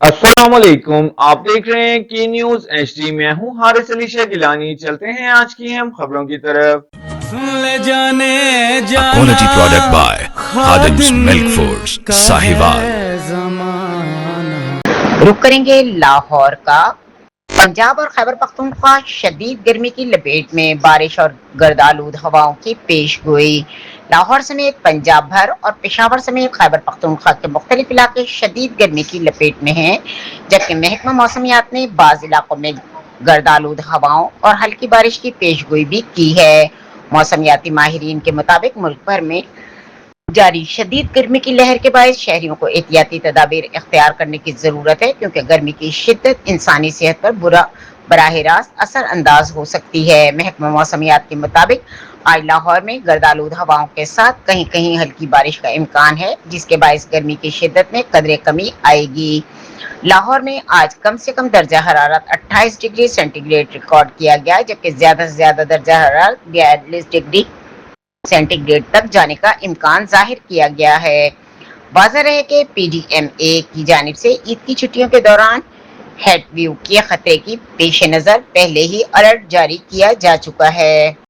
अस्सलामुअलैकुम। आप देख रहे हैं की न्यूज एचडी। मैं हूं हारिस अली शाह गिलानी। चलते हैं आज की हम खबरों की तरफ। ले जाने A जाना quality product by Khadim's Khadim Milk Foods, का Sahiwal. है जमाना। रुक करेंगे लाहौर का। पंजाब और खैबर पख्तूनख्वा शदीद गर्मी की लपेट में, बारिश और गर्दालूद हवाओं की पेश गोई। लाहौर समेत पंजाब भर और पेशावर समेत खैबर पख्तूनख्वा के मुख्तलिफ इलाके शदीद गर्मी की लपेट में हैं, जबकि महकमा मौसमियात ने बाज़ इलाकों में गर्दालूद हवाओं और हल्की बारिश की पेश गोई भी की है। मौसमियाती माहिरीन के मुताबिक मुल्क भर में जारी शदीद गर्मी की लहर के बायस शहरियों को एहतियाती तदाबीर इख्तियार करने की जरूरत है, क्योंकि गर्मी की शिद्दत इंसानी सेहत पर बराह रास्त असर अंदाज हो सकती है। महकमा मौसमियात के मुताबिक आज लाहौर में गर्दालूद हवाओं के साथ कहीं कहीं हल्की बारिश का इम्कान है, जिसके बायस गर्मी की शिद्दत में कदरे कमी आएगी। लाहौर में आज कम से कम दर्जा हरारत 28 डिग्री सेंटीग्रेड रिकॉर्ड किया गया, जबकि ज्यादा से ज्यादा दर्जा हरारत 42 डिग्री सेंटीग्रेड तक जाने का इम्कान जाहिर किया गया है। वाज़ेह रहे कि पीडीएमए की जानिब से ईद की छुट्टियों के दौरान हेट व्यू के खतरे की पेश नज़र पहले ही अलर्ट जारी किया जा चुका है।